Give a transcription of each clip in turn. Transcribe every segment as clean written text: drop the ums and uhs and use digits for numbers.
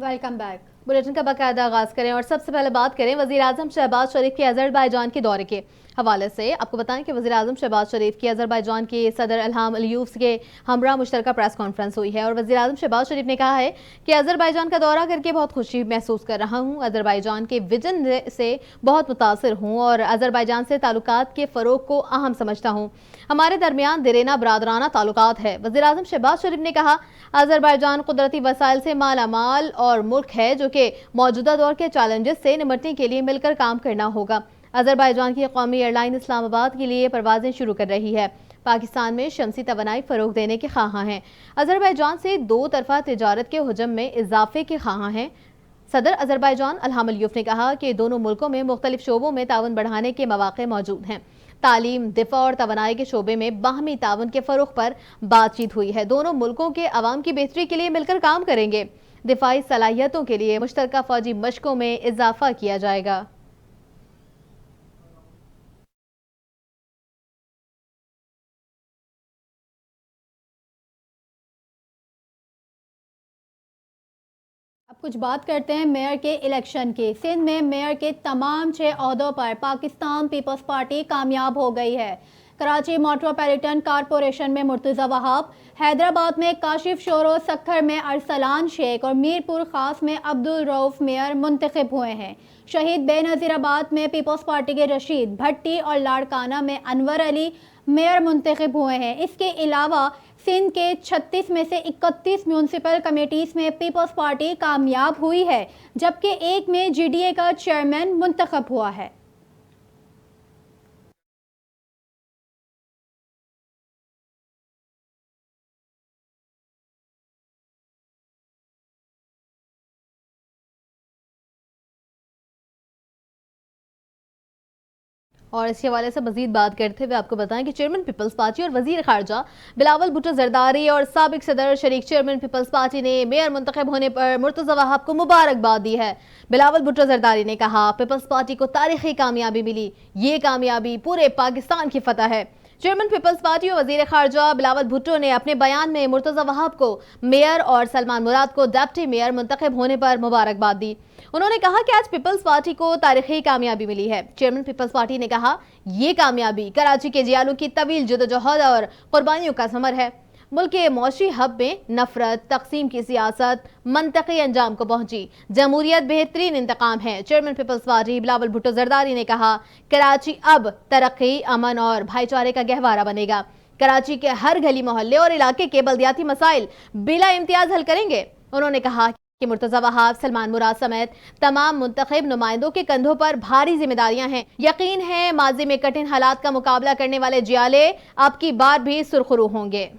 Welcome back. Bulletin का बाकायदा आगाज करें और सबसे पहले बात करें वजीर आजम शहबाज शरीफ के अजरबैजान के दौरे के हवाले से। आपको बताएं कि वजीर आजम शहबाज शरीफ की अजरबैजान के सदर इल्हाम अलियूफ के हमरा मुश्तरका प्रेस कॉन्फ्रेंस हुई है और वजीर आजम शहबाज शरीफ ने कहा है कि अजरबैजान का दौरा करके बहुत खुशी महसूस कर रहा हूँ, अजरबैजान के विजन से बहुत मुतासर हूँ और अजरबैजान से ताल्लुकात के फ़रोग को अहम समझता हूँ। हमारे दरमियान दिरेना बरादराना ताल्लुकात है। वज़ीर आज़म शहबाज शरीफ ने कहा, अजरबैजान कुदरती वसाइल से मालामाल और मुल्क है जो कि मौजूदा दौर के चैलेंजेस से निपटने के लिए मिलकर काम करना होगा। अजरबैजान की कौमी एयरलाइन इस्लामाबाद के लिए परवाजें शुरू कर रही है। पाकिस्तान में शमसी तवानाई फ़रोग देने के ख्वाहां हैं। अजरबैजान से दो तरफा तिजारत के हुजम में इजाफे के ख्वाहां हैं। सदर अजरबैजान इल्हाम अलियूफ ने कहा कि दोनों मुल्कों में मुख्तलिफ शोबों में ताउन बढ़ाने के मौके मौजूद हैं। तालीम, दिफा और तवानाई के शोबे में बाहमी ताउन के फ़रोग पर बातचीत हुई है। दोनों मुल्कों के अवाम की बेहतरी के लिए मिलकर काम करेंगे। दिफाई सलाहियतों के लिए मुश्तरका फौजी मशकों में इजाफा किया जाएगा। अब कुछ बात करते हैं मेयर के इलेक्शन की। सिंध में मेयर के तमाम 6 ओहदों पर पाकिस्तान पीपल्स पार्टी कामयाब हो गई है। कराची मेट्रोपॉलिटन कॉरपोरेशन में मुर्तज़ा वहाब, हैदराबाद में काशिफ शोरो, सक्खर में अरसलान शेख और मीरपुर खास में अब्दुल रऊफ मेयर मुंतखब हुए हैं। शहीद बेनज़ीराबाद में पीपल्स पार्टी के रशीद भट्टी और लाड़काना में अनवर अली मेयर मुंतखब हुए हैं। इसके अलावा सिंध के 36 में से 31 म्यूनसिपल कमेटीज़ में पीपल्स पार्टी कामयाब हुई है, जबकि एक में जीडीए का चेयरमैन मुंतखब हुआ है। और इसी हवाले से मजीद बात करते हुए आपको बताएं कि चेयरमैन पीपल्स पार्टी और वजीर खारजा बिलावल भुट्टो जरदारी और साबिक सदर शरीक चेयरमैन पीपल्स पार्टी ने मेयर मुंतखब होने पर मुर्तज़ा वहाब को मुबारकबाद दी है। बिलावल भुट्टो जरदारी ने कहा, पीपल्स पार्टी को तारीखी कामयाबी मिली, ये कामयाबी पूरे पाकिस्तान की फतह है। चेयरमैन पीपल्स पार्टी और वजीर खारजा बिलावल भुट्टो ने अपने बयान में मुर्तज़ा वहाब को मेयर और सलमान मुराद को डिप्टी मेयर मुंतखब होने पर मुबारकबाद दी। उन्होंने कहा कि आज पीपल्स पार्टी को तारीखी कामयाबी मिली है। चेयरमैन पीपल्स पार्टी ने कहा, ये कामयाबी कराची के जियालों की तवील जदोजहद और कुर्बानियों का समर है। मुल्क के मौशी हब में नफरत, तकसीम की सियासत मंतकी अंजाम को पहुंची। जमहूरियत बेहतरीन इंतकाम है। चेयरमैन पीपल्स पार्टी बिलावल भुट्टो जरदारी ने कहा, कराची अब तरक्की, अमन और भाईचारे का गहवारा बनेगा। कराची के हर गली मोहल्ले और इलाके के बल्दियाती मसाइल बिला इम्तियाज हल करेंगे। उन्होंने कहा कि मुर्तज़ा वहाब, सलमान मुराद समेत तमाम मुंतखब नुमाइंदों के कंधों पर भारी जिम्मेदारियां हैं। यकीन है माजी में कठिन हालात का मुकाबला करने वाले जियाले अब की बार भी सुरखरू होंगे।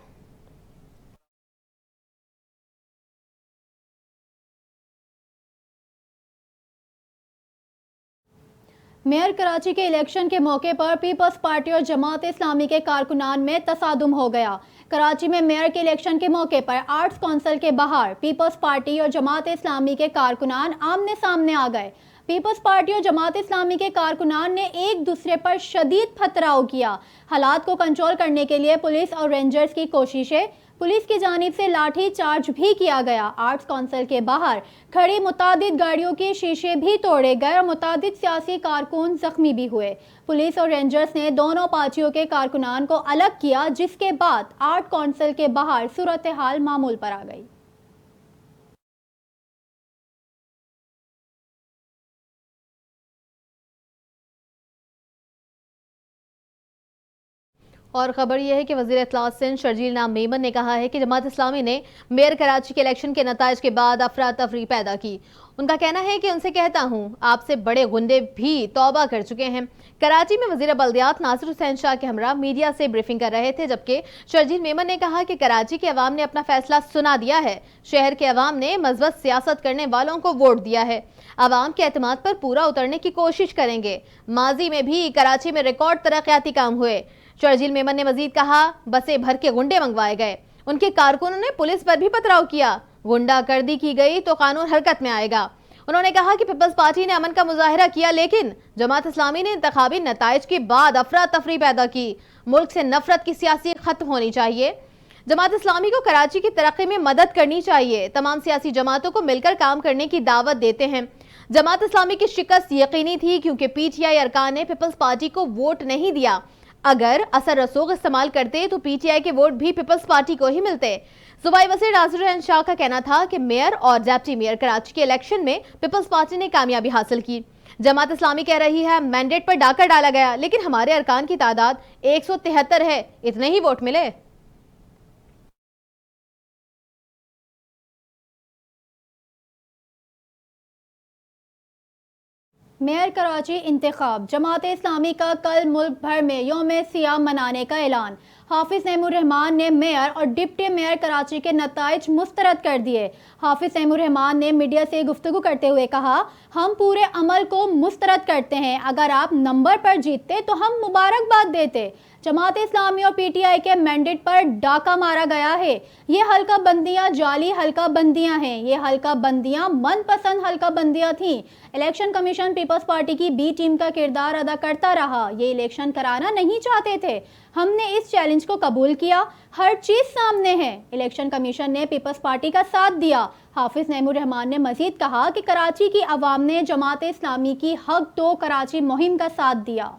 मेयर कराची के इलेक्शन के मौके पर पीपल्स पार्टी और जमात इस्लामी के कारकुनान में तसादुम हो गया। कराची में मेयर के इलेक्शन के मौके पर आर्ट्स काउंसिल के बाहर पीपल्स पार्टी और जमात इस्लामी के कारकुनान आमने सामने आ गए। पीपल्स पार्टी और जमात इस्लामी के कारकुनान ने एक दूसरे पर शदीद पथराव किया। हालात को कंट्रोल करने के लिए पुलिस और रेंजर्स की कोशिशें, पुलिस की जानिब से लाठी चार्ज भी किया गया। आर्ट्स काउंसिल के बाहर खड़ी मुतादिद गाड़ियों के शीशे भी तोड़े गए और मुतादिद सियासी कारकुन जख्मी भी हुए। पुलिस और रेंजर्स ने दोनों पार्टियों के कारकुनान को अलग किया, जिसके बाद आर्ट काउंसिल के बाहर सूरत हाल मामूल पर आ गई। और खबर यह है कि वज़ीर इत्तलात सिंध शर्जील नाम मेमन ने कहा है कि जमात इस्लामी ने मेयर कराची के इलेक्शन के नताइज के बाद अफरा तफरी पैदा की। उनका कहना है कि उनसे कहता हूँ, आपसे बड़े गुंडे भी तौबा कर चुके हैं। कराची में वज़ीर बल्दियात नासिर हुसैन शाह के हमरा मीडिया से ब्रीफिंग कर रहे थे, जबकि शर्जील मेमन ने कहा कि कराची के अवाम ने अपना फैसला सुना दिया है। शहर के अवाम ने मज़बूत सियासत करने वालों को वोट दिया है। अवाम के एतमाद पर पूरा उतरने की कोशिश करेंगे। माजी में भी कराची में रिकॉर्ड तरक्याती काम हुए। शर्जील मेमन ने मजीद कहा, बसें भर के गुंडे मंगवाए गए। उनके कारकुनों ने पुलिस पर भी पथराव किया। गुंडागर्दी की गई तो कानून हरकत में आएगा। उन्होंने कहा कि पीपल्स पार्टी ने अमन का मुजाहिरा किया, लेकिन जमात इस्लामी ने इंतखाबी नताइज के बाद अफरा तफरी पैदा की। मुल्क से नफरत की सियासी खत्म होनी चाहिए। जमात इस्लामी को कराची की तरक्की में मदद करनी चाहिए। तमाम सियासी जमातों को मिलकर काम करने की दावत देते हैं। जमात इस्लामी की शिकस्त यकीनी थी क्योंकि पीटीआई अरकान ने पीपल्स पार्टी को वोट नहीं दिया। अगर असर रसूख इस्तेमाल करते तो पीटीआई के वोट भी पीपल्स पार्टी को ही मिलते। सूबाई वज़ीर नासिर शाह का कहना था कि मेयर और डिप्टी मेयर कराची के इलेक्शन में पीपल्स पार्टी ने कामयाबी हासिल की। जमात इस्लामी कह रही है मैंडेट पर डाका डाला गया, लेकिन हमारे अरकान की तादाद 173 है, इतने ही वोट मिले। मेयर कराची इंतखाब, जमात इस्लामी का कल मुल्क भर में यौम सियाम मनाने का ऐलान। हाफिज नईमुर रहमान ने मेयर और डिप्टी मेयर कराची के नताइज मुस्तरद कर दिए। हाफिज नईमुर रहमान ने मीडिया से गुफ्तगू करते हुए कहा, हम पूरे अमल को मुस्तरद करते हैं। अगर आप नंबर पर जीतते तो हम मुबारकबाद देते। जमात इस्लामी और पीटीआई के मैंडेट पर डाका मारा गया है। ये हल्का बंदियां जाली हल्का बंदियां हैं। ये हल्का बंदियां मनपसंद हल्का बंदियां थीं। इलेक्शन कमीशन पीपल्स पार्टी की बी टीम का किरदार अदा करता रहा। ये इलेक्शन कराना नहीं चाहते थे, हमने इस चैलेंज को कबूल किया। हर चीज सामने है। इलेक्शन कमीशन ने पीपल्स पार्टी का साथ दिया। हाफिज नईमुर रहमान ने मजीद कहा कि कराची की आवाम ने जमात इस्लामी की हक दो कराची मुहिम का साथ दिया।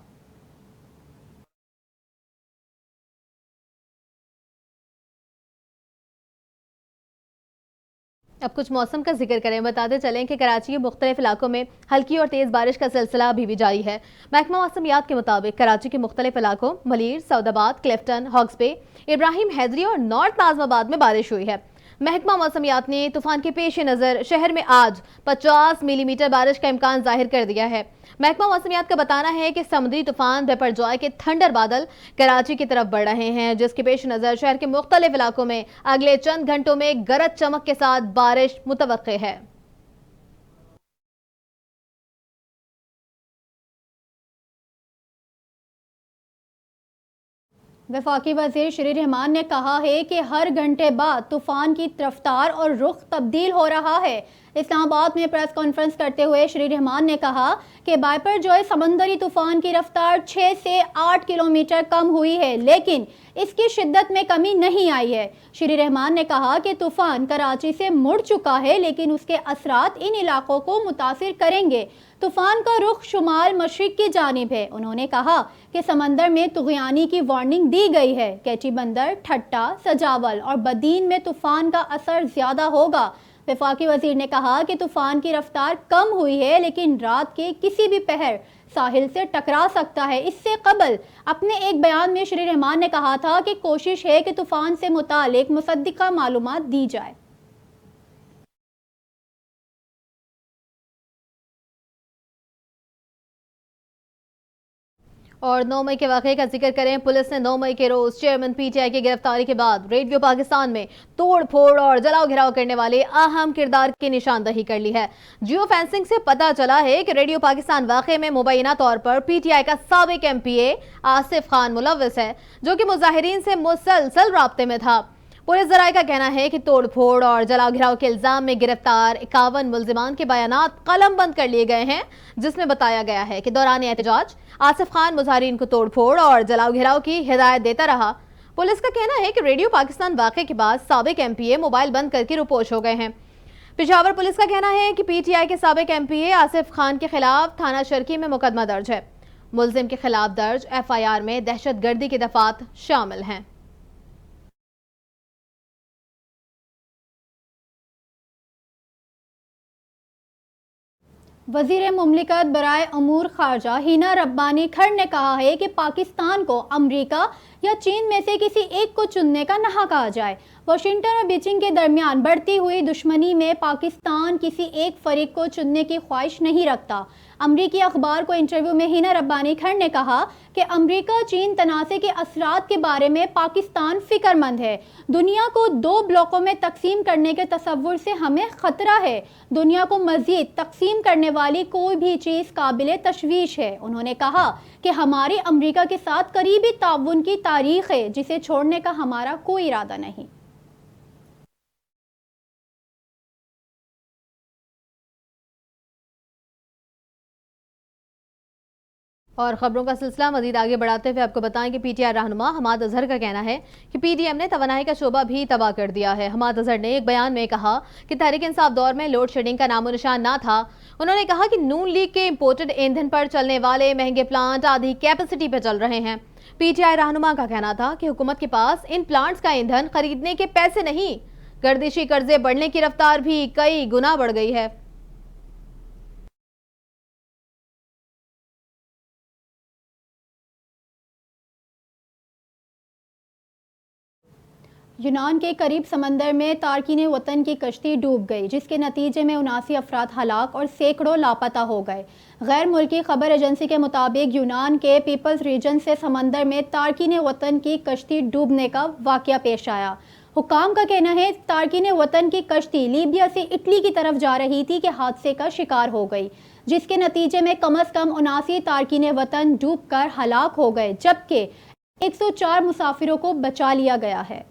अब कुछ मौसम का जिक्र करें। बताते चलें कि कराची के मुख्तलिफ इलाकों में हल्की और तेज़ बारिश का सिलसिला अभी भी जारी है। महकमा मौसमियात के मुताबिक कराची के मुख्तलिफ इलाकों मलीर, सऊदाबाद, क्लिफ्टन, हॉक्स बे, इब्राहिम हैदरी और नॉर्थ नाज़माबाद में बारिश हुई है। महकमा मौसमियात ने तूफान के पेश नज़र शहर में आज 50 मिलीमीटर बारिश का इम्कान जाहिर कर दिया है। महकमा मौसमियात का बताना है कि समुद्री तूफान बिपरजॉय के थंडर बादल कराची की तरफ बढ़ रहे हैं, जिसके पेश नज़र शहर के मुख्तलिफ इलाकों में अगले चंद घंटों में गरज चमक के साथ बारिश मुतवक्के है। वफाकी वज़ीर श्री रहमान ने कहा है कि हर घंटे बाद तूफ़ान की रफ्तार और रुख तब्दील हो रहा है। इस्लामाबाद में प्रेस कॉन्फ्रेंस करते हुए श्री रहमान ने कहा कि बाइपरजॉय समंदरी तूफ़ान की रफ्तार 6 से 8 किलोमीटर कम हुई है, लेकिन इसकी शिद्दत में कमी नहीं आई है। श्री रहमान ने कहा कि तूफ़ान कराची से मुड़ चुका है, लेकिन उसके असरात इन इलाकों को मुतासिर करेंगे। तूफान का रुख शुमाल मशरिक की जानिब है। उन्होंने कहा कि समंदर में तुग़यानी की वार्निंग दी गई है। कैची बंदर, ठट्टा, सजावल और बदीन में तूफान का असर ज़्यादा होगा। वफाकी वज़ीर ने कहा कि तूफान की रफ्तार कम हुई है, लेकिन रात के किसी भी पहर साहिल से टकरा सकता है। इससे कबल अपने एक बयान में श्री रहमान ने कहा था कि कोशिश है कि तूफान से मुतालिक मुसद्दिका मालूमात दी जाए। और 9 मई के वाक़े का जिक्र करें। पुलिस ने 9 मई के रोज चेयरमैन पीटीआई की गिरफ्तारी के बाद रेडियो पाकिस्तान में तोड़ फोड़ और जलाओ घिराव करने वाले अहम किरदार की निशानदही कर ली है। जियो फेंसिंग से पता चला है कि रेडियो पाकिस्तान वाक़े में मुबैना तौर पर पीटीआई का साबिक एमपीए आसिफ खान मुलव्वस है, जो कि मुजाहिरीन से मुसलसल राब्ते में था। पुलिस जराये का कहना है कि तोड़ फोड़ और जलाओ घिराव के इल्जाम में गिरफ्तार 51 मुल्जिमान के बयानात कलम बंद कर लिए गए हैं, जिसमें बताया गया है कि दौरान एहतजाज आसिफ खान मुजाहिरीन को तोड़ फोड़ और जलाओ घिराव की हिदायत देता रहा। पुलिस का कहना है कि रेडियो पाकिस्तान वाक़े के बाद साबिक एमपीए मोबाइल बंद करके रुपोश हो गए हैं। पेशावर पुलिस का कहना है कि पीटीआई के साबिक एमपीए आसिफ खान के खिलाफ थाना शर्की में मुकदमा दर्ज है। मुल्जिम के खिलाफ दर्ज एफआईआर में दहशतगर्दी की दफात शामिल हैं। वज़ीर मुमलिकत बराए अमूर खारजा हिना रब्बानी खर ने कहा है कि पाकिस्तान को अमरीका या चीन में से किसी एक को चुनने का ना कहा जाए। वाशिंगटन और बीजिंग के दरमियान बढ़ती हुई दुश्मनी में पाकिस्तान किसी एक फरीक को चुनने की ख्वाहिश नहीं रखता। अमरीकी अखबार को इंटरव्यू में हिना रब्बानी खर ने कहा कि अमरीका चीन तनाज़े के असरात के बारे में पाकिस्तान फिक्रमंद है। दुनिया को 2 ब्लॉकों में तकसीम करने के तसव्वुर से हमें ख़तरा है। दुनिया को मज़ीद तकसीम करने वाली कोई भी चीज़ काबिले तशवीश है। उन्होंने कहा कि हमारी अमरीका के साथ करीबी ताउन की तारीख़ है, जिसे छोड़ने का हमारा कोई इरादा नहीं। और खबरों का सिलसिला मजीद आगे बढ़ाते हुए आपको बताएं कि पीटीआई रहनुमा हमाद अजहर का कहना है कि पीडीएम ने तवानाई का शोबा भी तबाह कर दिया है। हमाद अजहर ने एक बयान में कहा कि तहरीक इंसाफ दौर में लोड शेडिंग का नामो निशान ना था। उन्होंने कहा कि नून लीग के इंपोर्टेड ईंधन पर चलने वाले महंगे प्लांट आधी कैपेसिटी पर चल रहे हैं। पीटीआई रहनुमा का कहना था कि हुकूमत के पास इन प्लांट्स का ईंधन खरीदने के पैसे नहीं, गर्दिशी कर्जे बढ़ने की रफ्तार भी कई गुना बढ़ गई है। यूनान के करीब समंदर में तारकीन वतन की कश्ती डूब गई, जिसके नतीजे में 79 अफराद हलाक और सैकड़ों लापता हो गए। गैर मुल्की खबर एजेंसी के मुताबिक यूनान के पीपल्स रीजन से समंदर में तारकीन वतन की कश्ती डूबने का वाकया पेश आया। हुकाम का कहना है तारकीन वतन की कश्ती लीबिया से इटली की तरफ जा रही थी कि हादसे का शिकार हो गई, जिसके नतीजे में कम अज़ कम 79 तारकीन वतन डूबकर हलाक हो गए, जबकि 104 मुसाफिरों को बचा लिया गया है।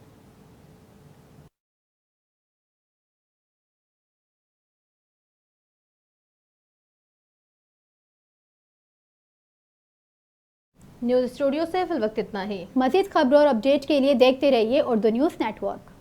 न्यूज़ स्टूडियो से फिल वक्त इतना ही। मज़ीद खबरों और अपडेट के लिए देखते रहिए उर्दू न्यूज़ नेटवर्क।